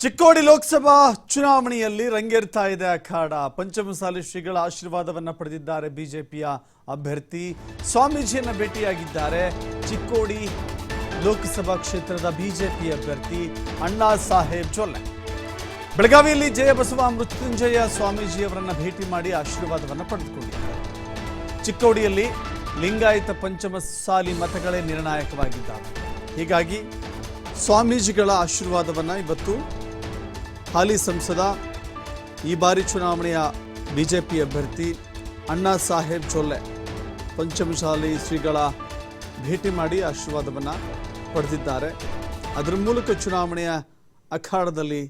ಚಿಕ್ಕೋಡಿ ಲೋಕಸಭಾ ಚುನಾವಣೆಯಲ್ಲಿ ರಂಗೇರ್ತಾ ಇದೆ ಅಖಾಡ. ಪಂಚಮಸಾಲಿ ಶ್ರೀಗಳ ಆಶೀರ್ವಾದವನ್ನ ಪಡೆದಿದ್ದಾರೆ ಬಿಜೆಪಿಯ ಅಭ್ಯರ್ಥಿ. ಸ್ವಾಮೀಜಿಯನ್ನ ಭೇಟಿಯಾಗಿದ್ದಾರೆ ಚಿಕ್ಕೋಡಿ ಲೋಕಸಭಾ ಕ್ಷೇತ್ರದ ಬಿಜೆಪಿ ಅಭ್ಯರ್ಥಿ ಅಣ್ಣಾ ಸಾಹೇಬ್ ಜೊಲ್ಲೆ. ಬೆಳಗಾವಿಯಲ್ಲಿ ಜಯಬಸವ ಮೃತ್ಯುಂಜಯ ಸ್ವಾಮೀಜಿಯವರನ್ನ ಭೇಟಿ ಮಾಡಿ ಆಶೀರ್ವಾದವನ್ನ ಪಡೆದುಕೊಂಡಿದ್ದಾರೆ. ಚಿಕ್ಕೋಡಿಯಲ್ಲಿ ಲಿಂಗಾಯತ ಪಂಚಮಸಾಲಿ ಮತಗಳೇ ನಿರ್ಣಾಯಕವಾಗಿದ್ದಾವೆ. ಹೀಗಾಗಿ ಸ್ವಾಮೀಜಿಗಳ ಆಶೀರ್ವಾದವನ್ನ ಇವತ್ತು ಹಾಲಿ ಸಂಸದ ಈ ಬಾರಿ ಚುನಾವಣೆಯ ಬಿಜೆಪಿ ಅಭ್ಯರ್ಥಿ ಅಣ್ಣಾ ಸಾಹೇಬ್ ಜೊಲ್ಲೆ ಪಂಚಮಸಾಲಿ ಶ್ರೀಗಳ ಭೇಟಿ ಮಾಡಿ ಆಶೀರ್ವಾದವನ್ನು ಪಡೆದಿದ್ದಾರೆ. ಅದರ ಮೂಲಕ ಚುನಾವಣೆಯ ಅಖಾಡದಲ್ಲಿ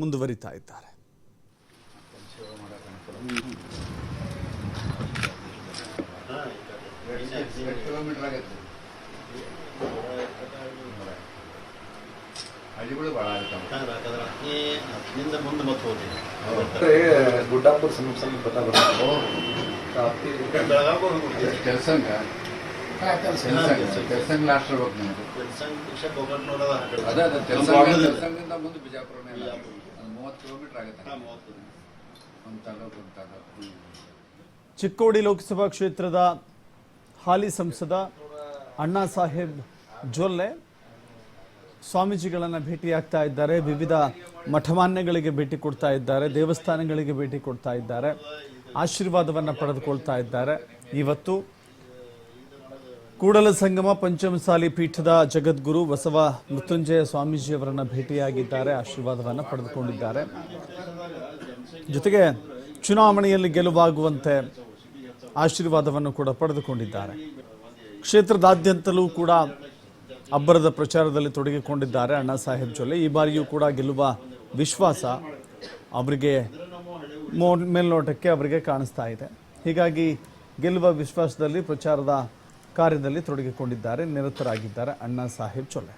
ಮುಂದುವರಿತಾ ಇದ್ದಾರೆ. ಗುಡ್ಡಾಪುರ ಸಮೀಪ ಚಿಕ್ಕೋಡಿ ಲೋಕಸಭಾ ಕ್ಷೇತ್ರದ ಹಾಲಿ ಸಂಸದ ಅಣ್ಣಾ ಸಾಹೇಬ್ ಜೊಲ್ಲೆ ಸ್ವಾಮೀಜಿಗಳನ್ನು ಭೇಟಿಯಾಗ್ತಾ ಇದ್ದಾರೆ. ವಿವಿಧ ಮಠಮಾನ್ಯಗಳಿಗೆ ಭೇಟಿ ಕೊಡ್ತಾ ಇದ್ದಾರೆ, ದೇವಸ್ಥಾನಗಳಿಗೆ ಭೇಟಿ ಕೊಡ್ತಾ ಇದ್ದಾರೆ, ಆಶೀರ್ವಾದವನ್ನು ಪಡೆದುಕೊಳ್ತಾ ಇದ್ದಾರೆ. ಇವತ್ತು ಕೂಡಲ ಸಂಗಮ ಪಂಚಮಸಾಲಿ ಪೀಠದ ಜಗದ್ಗುರು ಬಸವ ಮೃತ್ಯುಂಜಯ ಸ್ವಾಮೀಜಿಯವರನ್ನು ಭೇಟಿಯಾಗಿದ್ದಾರೆ, ಆಶೀರ್ವಾದವನ್ನು ಪಡೆದುಕೊಂಡಿದ್ದಾರೆ. ಜೊತೆಗೆ ಚುನಾವಣೆಯಲ್ಲಿ ಗೆಲುವಾಗುವಂತೆ ಆಶೀರ್ವಾದವನ್ನು ಕೂಡ ಪಡೆದುಕೊಂಡಿದ್ದಾರೆ. ಕ್ಷೇತ್ರದಾದ್ಯಂತಲೂ ಕೂಡ ಅಬ್ಬರದ ಪ್ರಚಾರದಲ್ಲಿ ತೊಡಗಿಕೊಂಡಿದ್ದಾರೆ ಅಣ್ಣಾ ಸಾಹೇಬ್ ಜೊಲ್ಲೆ. ಈ ಬಾರಿಯೂ ಕೂಡ ಗೆಲ್ಲುವ ವಿಶ್ವಾಸ ಅವರಿಗೆ ಮೇಲ್ನೋಟಕ್ಕೆ ಅವರಿಗೆ ಕಾಣಿಸ್ತಾ ಇದೆ. ಹೀಗಾಗಿ ಗೆಲ್ಲುವ ವಿಶ್ವಾಸದಲ್ಲಿ ಪ್ರಚಾರದ ಕಾರ್ಯದಲ್ಲಿ ತೊಡಗಿಕೊಂಡಿದ್ದಾರೆ, ನಿರತರಾಗಿದ್ದಾರೆ ಅಣ್ಣಾ ಸಾಹೇಬ್ ಜೊಲ್ಲೆ.